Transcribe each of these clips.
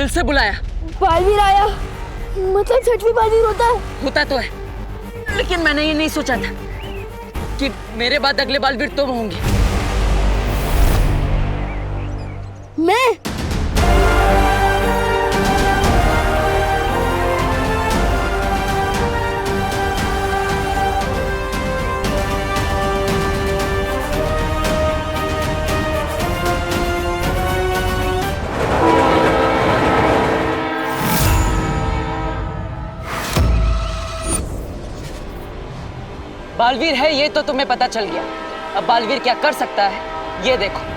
दिल से बुलाया। बालवीर आया मतलब छठवीं बालवीर होता तो है, लेकिन मैंने ये नहीं सोचा था कि मेरे बाद अगले बालवीर तुम होंगी। मैं बालवीर है ये तो तुम्हें पता चल गया, अब बालवीर क्या कर सकता है ये देखो।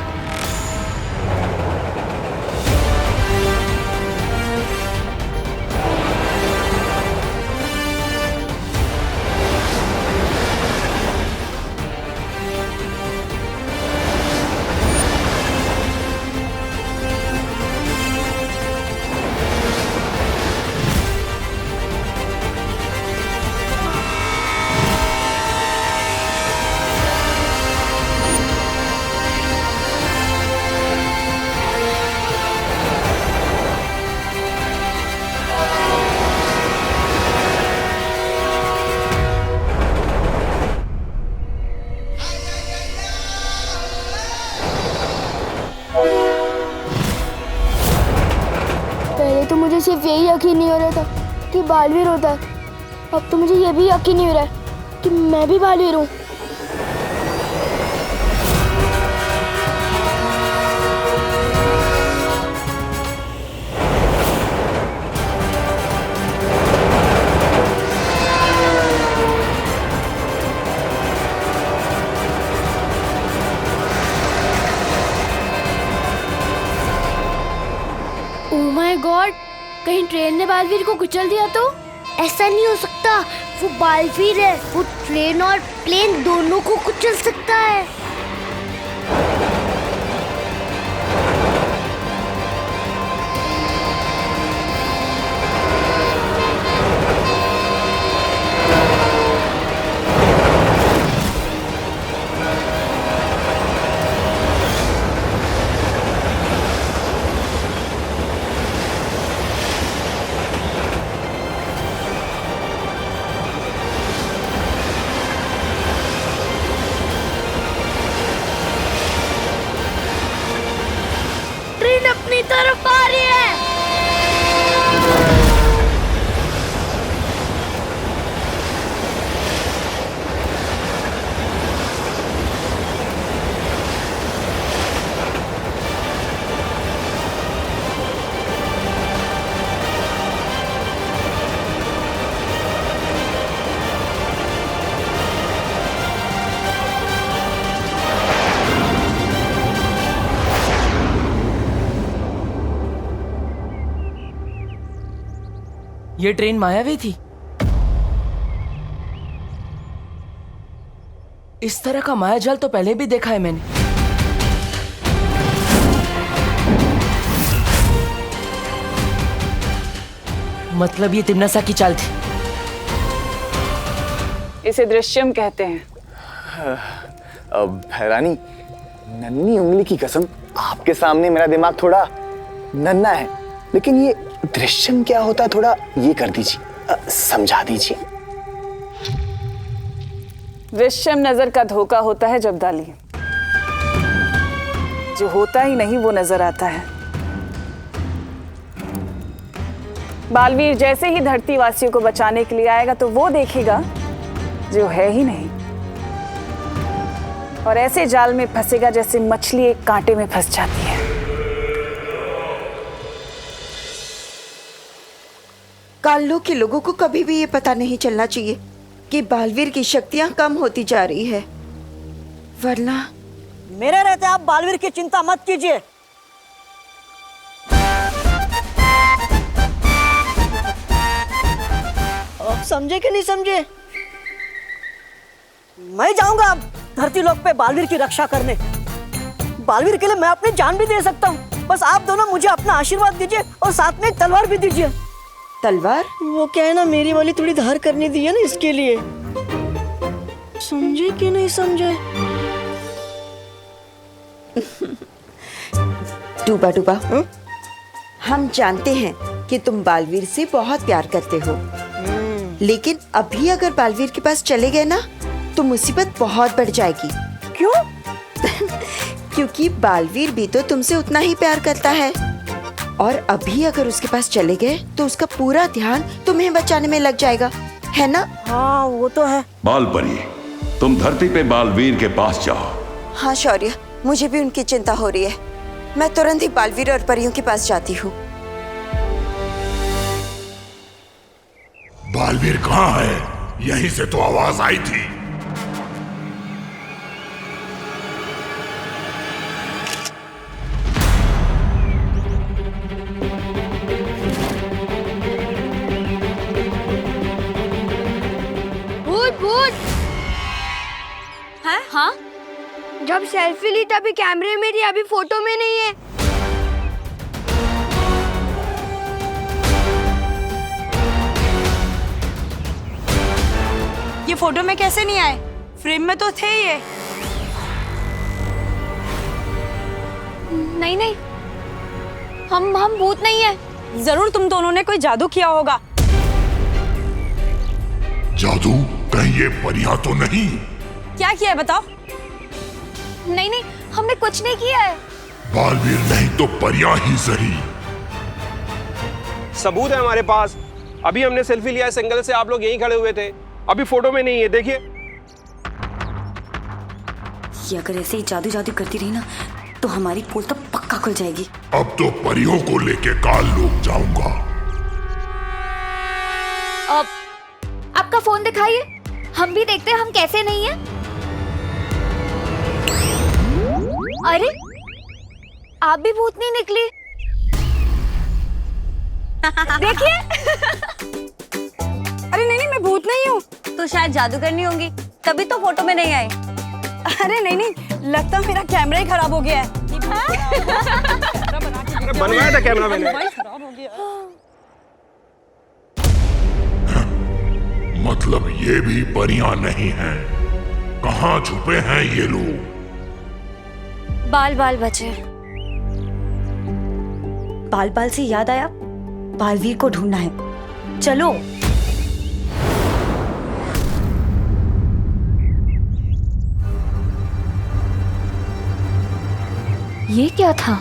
पहले तो मुझे सिर्फ यही यकीन नहीं हो रहा था कि बालवीर होता है, अब तो मुझे ये भी यकीन नहीं हो रहा है कि मैं भी बालवीर हूँ। ओह माय गॉड, कहीं ट्रेन ने बालवीर को कुचल दिया तो? ऐसा नहीं हो सकता, वो बालवीर है, वो ट्रेन और प्लेन दोनों को कुचल सकता है। ट्रेन अपनी तरफ आ रही है। ये ट्रेन मायावी थी। इस तरह का मायाजाल तो पहले भी देखा है मैंने। मतलब ये तिमनसा की चाल थी। इसे दृश्यम कहते हैं। रानी, नन्ही उंगली की कसम, आपके सामने मेरा दिमाग थोड़ा नन्हा है, लेकिन ये दृश्यम क्या होता है थोड़ा ये कर दीजिए, समझा दीजिए। दृश्यम नजर का धोखा होता है जब्दाली, जो होता ही नहीं वो नजर आता है। बालवीर जैसे ही धरती वासियों को बचाने के लिए आएगा तो वो देखेगा जो है ही नहीं, और ऐसे जाल में फंसेगा जैसे मछली एक कांटे में फंस जाती है। काल्लू के लोगों को कभी भी ये पता नहीं चलना चाहिए कि बालवीर की शक्तियां कम होती जा रही है, वरना मेरे रहते आप बालवीर की चिंता मत कीजिए। आप समझे कि नहीं समझे? मैं जाऊंगा अब धरती लोक पे बालवीर की रक्षा करने। बालवीर के लिए मैं अपनी जान भी दे सकता हूँ, बस आप दोनों मुझे अपना आशीर्वाद दीजिए और साथ में तलवार भी दीजिए। तलवार? वो क्या है ना, मेरी वाली थोड़ी धार करनी दी है ना, इसके लिए। समझे कि नहीं समझे? टूपा टूपा, हम जानते हैं कि तुम बालवीर से बहुत प्यार करते हो, लेकिन अभी अगर बालवीर के पास चले गए ना तो मुसीबत बहुत बढ़ जाएगी। क्यों? क्योंकि बालवीर भी तो तुमसे उतना ही प्यार करता है, और अभी अगर उसके पास चले गए तो उसका पूरा ध्यान तुम्हें बचाने में लग जाएगा, है ना? हाँ वो तो है। बालपरी, तुम धरती पे बालवीर के पास जाओ। हाँ शौर्य, मुझे भी उनकी चिंता हो रही है। मैं तुरंत ही बालवीर और परियों के पास जाती हूँ। बालवीर कहाँ है? यहीं से तो आवाज आई थी। भूत भूत। हैं? हाँ? जब सेल्फी ली तभी कैमरे में थी, अभी फोटो में नहीं है। ये फोटो में कैसे नहीं आए? फ्रेम में तो थे ये। नहीं नहीं, हम भूत नहीं है। जरूर तुम दोनों ने कोई जादू किया होगा। जादू? कहीं ये परियां तो नहीं? क्या किया है बताओ? नहीं नहीं, हमने कुछ नहीं किया है। बालवीर नहीं तो परियां ही सही। सबूत है हमारे पास। अभी हमने सेल्फी लिया इस एंगल से, आप लोग यहीं खड़े हुए थे। अभी फोटो में नहीं है, देखिए। ये अगर ऐसे ही जादू जादू करती रही ना तो हमारी पोल तो पक्का खुल जाएगी। अब तो परियों को लेके काल लोग जाऊंगा। अब आपका फोन दिखाइए, हम भी देखते हैं हम कैसे नहीं है। अरे आप भी भूत नहीं निकली। देखिए। अरे नहीं नहीं, मैं भूत नहीं हूँ। तो शायद जादू करनी होंगी, तभी तो फोटो में नहीं आए। अरे नहीं नहीं, लगता मेरा कैमरा ही खराब हो गया है। बनवाया था कैमरा मैंने। मतलब ये भी परियां नहीं हैं। कहाँ छुपे हैं ये लोग? बाल बाल बचे। बाल बाल से याद आया, बालवीर को ढूंढना है। चलो। ये क्या था?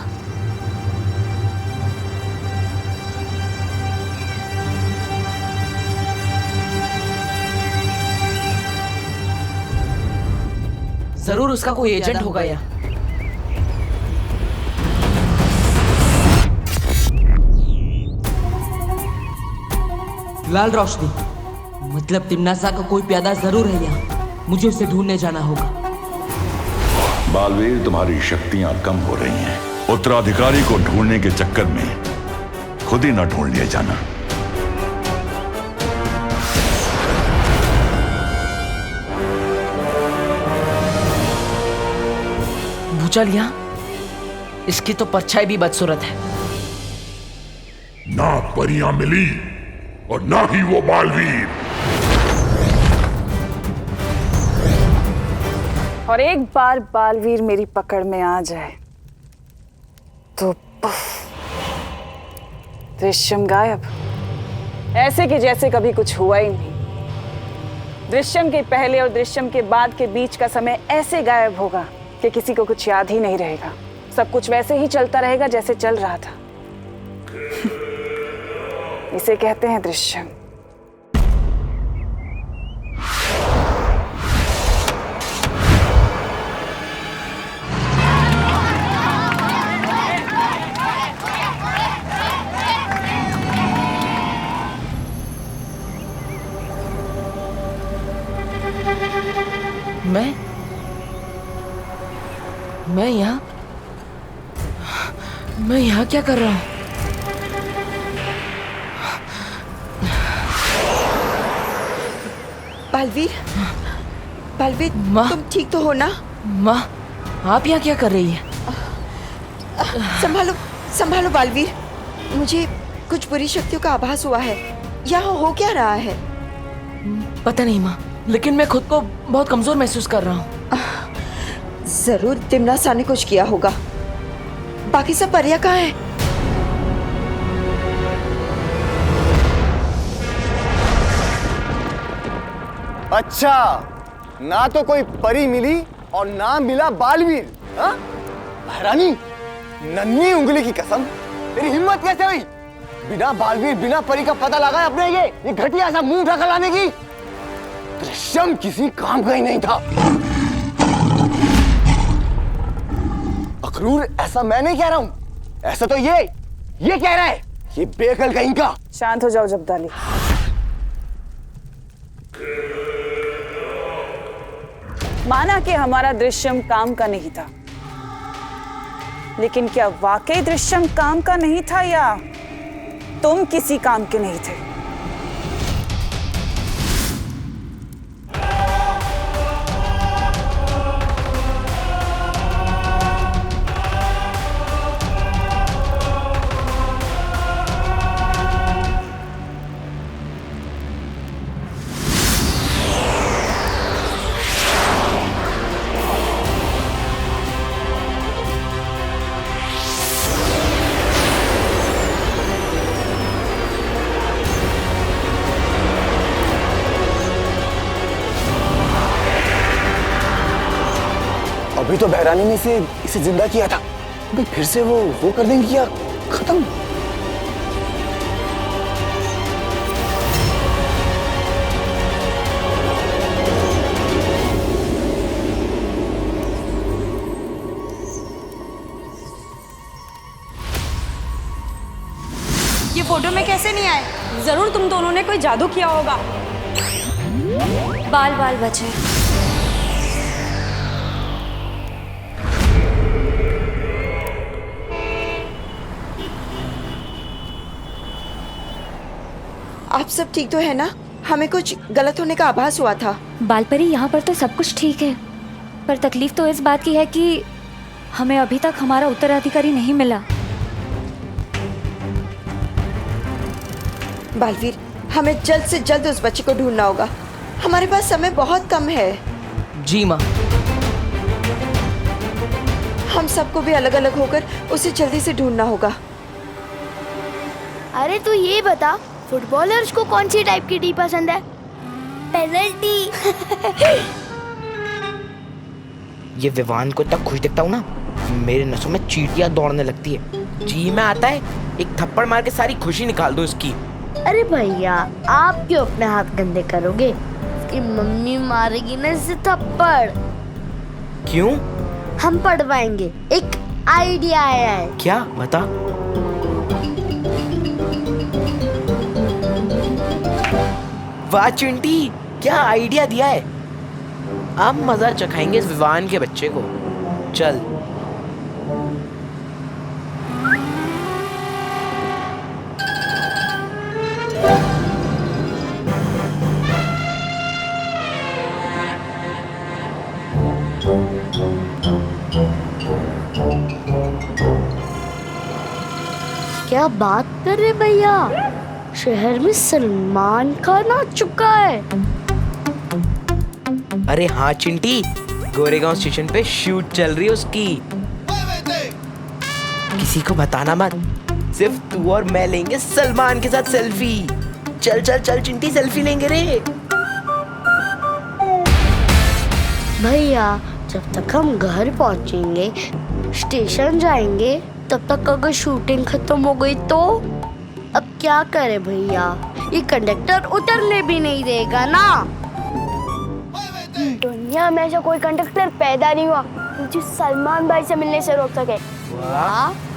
जरूर उसका कोई एजेंट होगा या लाल रोशनी, मतलब तिमनासा का कोई प्यादा जरूर है यहाँ। मुझे उसे ढूंढने जाना होगा। बालवीर, तुम्हारी शक्तियां कम हो रही हैं। उत्तराधिकारी को ढूंढने के चक्कर में खुद ही न ढूंढ लिया जाना। भूचाल यहाँ, इसकी तो परछाई भी बदसूरत है। ना परियां मिली और ना ही वो बालवीर। और एक बार बालवीर मेरी पकड़ में आ जाए तो दृश्यम गायब, ऐसे कि जैसे कभी कुछ हुआ ही नहीं। दृश्यम के पहले और दृश्यम के बाद के बीच का समय ऐसे गायब होगा कि किसी को कुछ याद ही नहीं रहेगा। सब कुछ वैसे ही चलता रहेगा जैसे चल रहा था। इसे कहते हैं दृश्यम। मैं यहाँ क्या कर रहा हूँ? बालवीर, बालवीर, तुम ठीक तो हो ना? माँ, आप यहाँ क्या कर रही हैं? संभालो, संभालो बालवीर। मुझे कुछ बुरी शक्तियों का आभास हुआ है। यहाँ हो क्या रहा है? पता नहीं माँ, लेकिन मैं खुद को बहुत कमजोर महसूस कर रहा हूँ। जरूर तिमनासा ने कुछ किया होगा। बाकी सब परियां कहाँ हैं? अच्छा, ना तो कोई परी मिली और ना मिला बालवीर। हाँ? महारानी, नन्ही उंगली की कसम, तेरी हिम्मत कैसे हुई बिना बालवीर बिना परी का पता लगाए अपने ये घटिया सा मुंह ढका लाने की? दृश्यम किसी काम का ही नहीं था। अखरूर, ऐसा मैं नहीं कह रहा हूं, ऐसा तो ये कह रहा है, ये बेअकल कहीं का। शांत हो जाओ जब्दाली। माना कि हमारा दृश्यम काम का नहीं था, लेकिन क्या वाकई दृश्यम काम का नहीं था या तुम किसी काम के नहीं थे? अभी तो बहरानी ने इसे जिंदा किया था, अभी फिर से वो कर देंगे क्या खत्म? ये फोटो में कैसे नहीं आए? जरूर तुम दोनों ने कोई जादू किया होगा। बाल बाल बचे। आप सब ठीक तो है ना? हमें कुछ गलत होने का आभास हुआ था। बालपरी, यहाँ पर तो सब कुछ ठीक है, पर तकलीफ तो इस बात की है कि हमें अभी तक हमारा उत्तराधिकारी नहीं मिला। बालवीर, हमें जल्द से जल्द उस बच्चे को ढूंढना होगा। हमारे पास समय बहुत कम है। जी माँ। हम सबको भी अलग अलग होकर उसे जल्दी से ढूंढना होगा। अरे तू ये बता, फुटबॉलर्स को कौन सी टाइप की टी पसंद है? पेनल्टी। ये विवान को इतना खुश दिखता हूँ ना, मेरे नसों में चींटियां दौड़ने लगती है। जी में आता है, एक थप्पड़ मार के सारी खुशी निकाल दो इसकी। अरे भैया, आप क्यों अपने हाथ गंदे करोगे? इसकी मम्मी मारेगी ना इसे थप्पड़। क्यों? हम पढ़वाएंगे। एक आइडिया आया है। क्या? बता। वाह चिंटी, क्या आइडिया दिया है। अब मजा चखाएंगे इस विवान के बच्चे को। चल। क्या बात कर रहे भैया, शहर में सलमान खान आ चुका है। अरे हाँ चिंटी, गोरेगांव स्टेशन पे शूट चल रही है उसकी। किसी को बताना मत, सिर्फ तू और मैं लेंगे सलमान के साथ सेल्फी। चल चल चल चिंटी, सेल्फी लेंगे रे। भैया, जब तक हम घर पहुंचेंगे, स्टेशन जाएंगे, तब तक अगर शूटिंग खत्म हो गई तो अब क्या करें भैया? ये कंडक्टर उतरने भी नहीं देगा ना। दुनिया में ऐसा कोई कंडक्टर पैदा नहीं हुआ मुझे सलमान भाई से मिलने से रोक सके। वाह।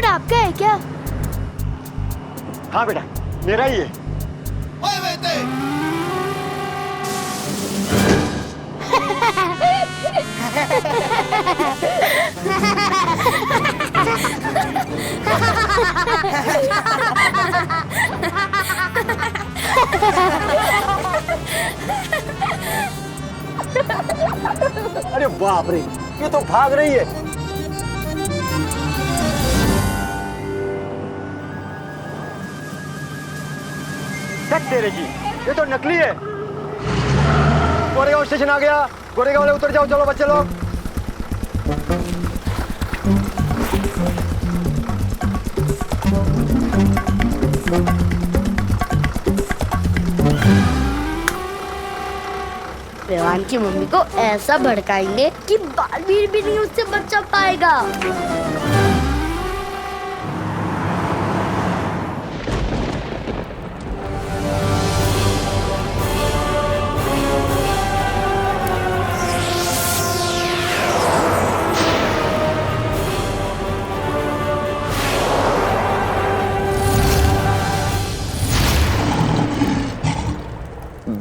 आपका है क्या? हाँ बेटा, मेरा ही है। अरे बाप रे, ये तो भाग रही है। तेरे जी, ये तो नकली है। गोरेगांव स्टेशन आ गया। गोरेगांव वाले उतर जाओ, चलो बच्चे लोग। विवान की मम्मी को ऐसा भड़काएंगे कि बालवीर भी नहीं उससे बचा पाएगा।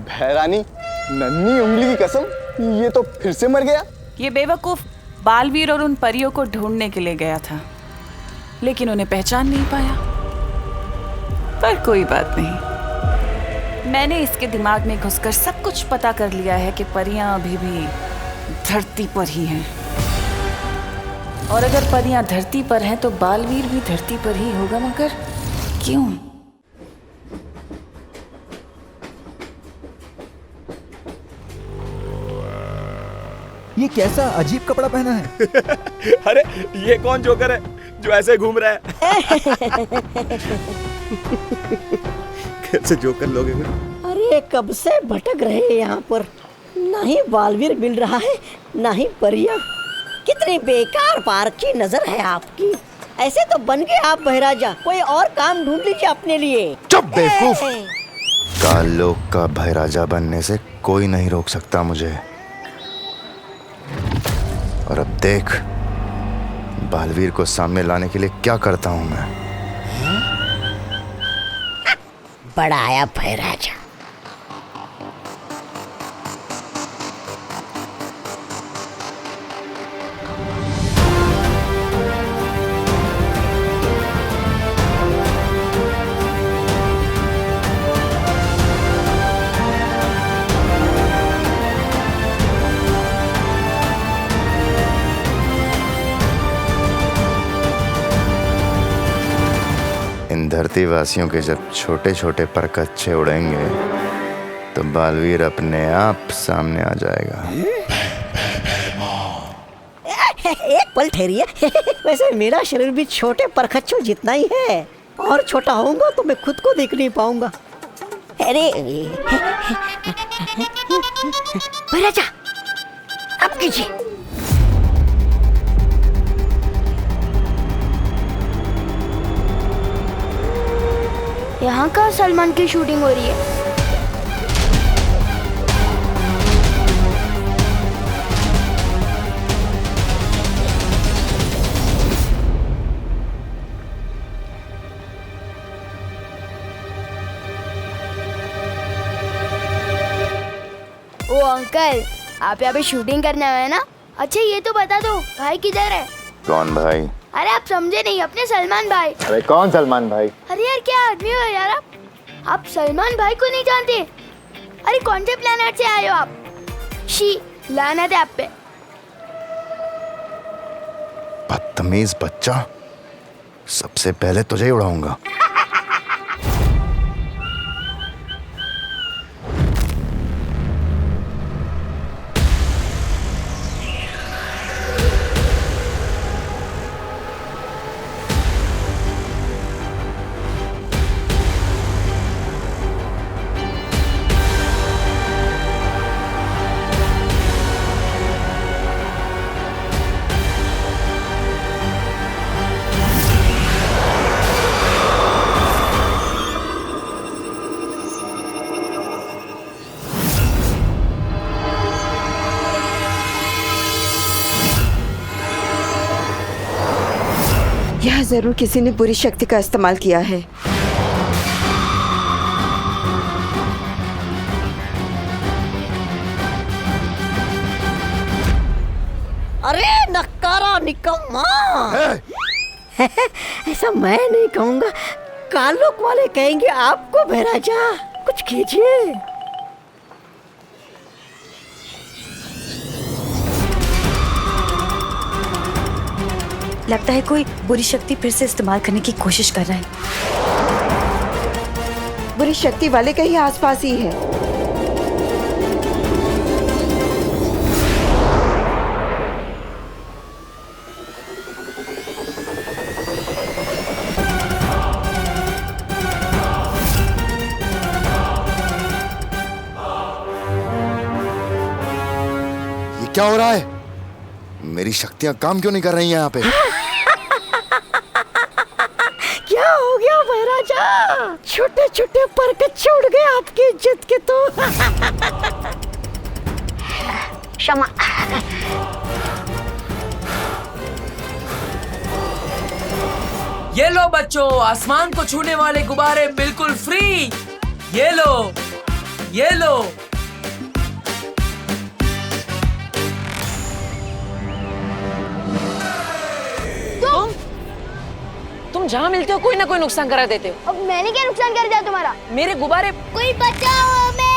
भैरानी, नन्ही उंगली की कसम, ये तो फिर से मर गया। ये बेवकूफ बालवीर और उन परियों को ढूंढने के लिए गया था, लेकिन उन्हें पहचान नहीं पाया। पर कोई बात नहीं, मैंने इसके दिमाग में घुसकर सब कुछ पता कर लिया है कि परियां अभी भी धरती पर ही हैं। और अगर परियां धरती पर हैं तो बालवीर भी धरती पर ही होगा, मगर क्यों? ये कैसा अजीब कपड़ा पहना है? अरे ये कौन जोकर है जो ऐसे घूम रहा है? कैसे जोकर लोग हैं? अरे कब से भटक रहे हैं यहाँ पर, ना ही बालवीर मिल रहा है ना ही परिया। कितनी बेकार पार्क की नजर है आपकी। ऐसे तो बन गए आप बहराजा, कोई और काम ढूंढ लीजिए अपने लिए। चुप बेवकूफ! काल लोक का बहराजा बनने से कोई नहीं रोक सकता मुझे। और अब देख बालवीर को सामने लाने के लिए क्या करता हूं मैं। बड़ा आया बहराजा। इन धरती वासियों के जब छोटे छोटे पर कच्चे उड़ेंगे तो बालवीर अपने आप सामने आ जाएगा। एक पल ठहरिए। वैसे मेरा शरीर भी छोटे परखच्चों जितना ही है, और छोटा होऊंगा तो मैं खुद को देख नहीं पाऊंगा। अरे बहराजा, अब कीजिए। यहाँ का सलमान की शूटिंग हो रही है। ओ अंकल, आप यहाँ पे शूटिंग करने आए हैं ना? अच्छा ये तो बता दो, भाई किधर है? कौन भाई? अरे आप समझे नहीं, अपने सलमान भाई। अरे कौन सलमान भाई? अरे यार क्या आदमी हो यार आप सलमान भाई को नहीं जानते? अरे कौन से प्लेनेट से आए हो आप? शी लानत है आप पे। बदतमीज बच्चा, सबसे पहले तुझे ही उड़ाऊंगा। यहाँ जरूर किसी ने बुरी शक्ति का इस्तेमाल किया है। अरे नक्कारा निकम्मा। ऐसा मैं नहीं कहूँगा, कालोक वाले कहेंगे आपको। महाराजा कुछ कीजिए। लगता है कोई बुरी शक्ति फिर से इस्तेमाल करने की कोशिश कर रहा है। बुरी शक्ति वाले कहीं आसपास ही है। ये क्या हो रहा है? मेरी शक्तियां काम क्यों नहीं कर रही हैं यहाँ पे? क्या हो गया महाराजा? छोटे छोटे परकत छोड़ गए आपकी इज्जत के तो। क्षमा। ये लो बच्चों, आसमान को छूने वाले गुब्बारे बिल्कुल फ्री। ये लो, ये लो। तुम जहाँ मिलते हो कोई ना कोई नुकसान करा देते हो। अब मैंने क्या नुकसान कर दिया तुम्हारा? मेरे गुब्बारे। कोई बचाओ हमें।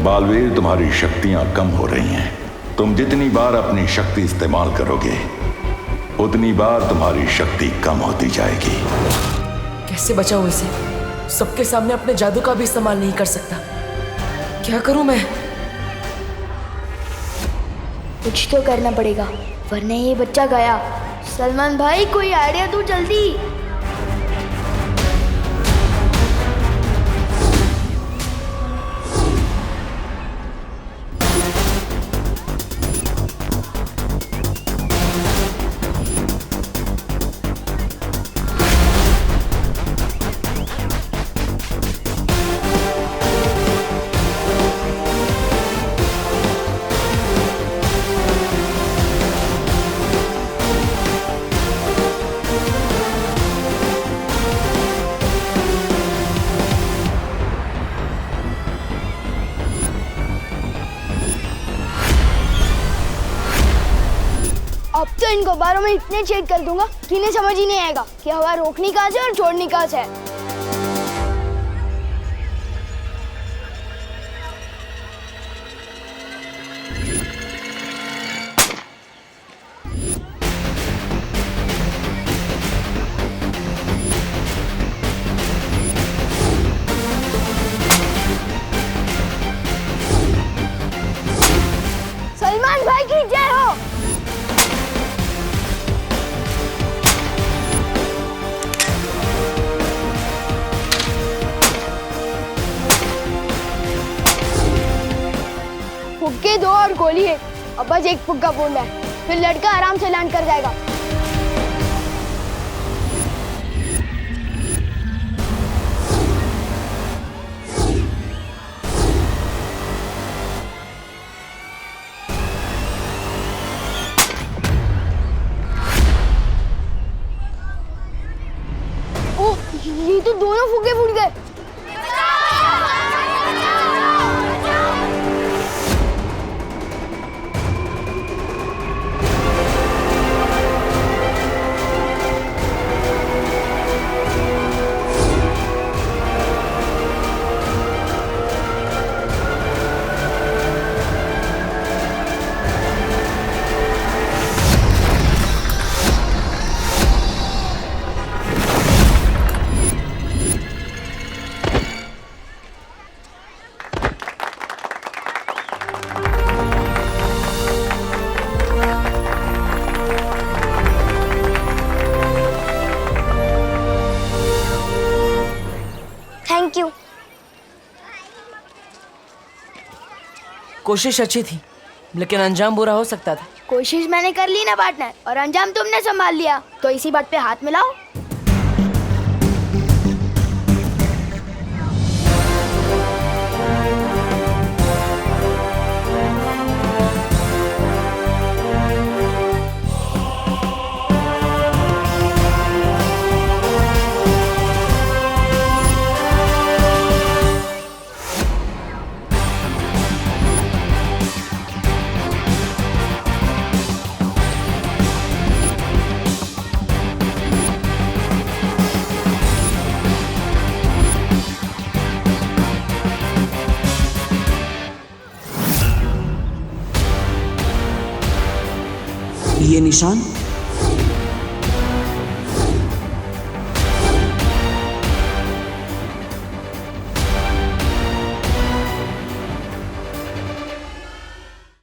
बालवीर, तुम्हारी शक्तियां कम हो रही हैं। तुम जितनी बार अपनी शक्ति इस्तेमाल करोगे उतनी बार तुम्हारी शक्ति कम होती जाएगी। कैसे बचाऊं इसे? सबके सामने अपने जादू का भी इस्तेमाल नहीं कर सकता। क्या करूं मैं? कुछ तो करना पड़ेगा वरना ये बच्चा गया। सलमान भाई कोई आइडिया दो जल्दी। अब तो इन गुब्बारों में इतने छेद कर दूंगा कि इन्हें समझ ही नहीं आएगा कि हवा रोकनी कहाँ से और छोड़नी कहाँ से है। सलमान भाई की जय हो। फुक्के दो और गोली है। अब बस एक फुक्का फोड़ना है, फिर लड़का आराम से लैंड कर जाएगा। ओह, ये तो दोनों फुक्के फूट गए। कोशिश अच्छी थी, लेकिन अंजाम बुरा हो सकता था। कोशिश मैंने कर ली ना पार्टनर, और अंजाम तुमने संभाल लिया, तो इसी बात पे हाथ मिलाओ। ये निशान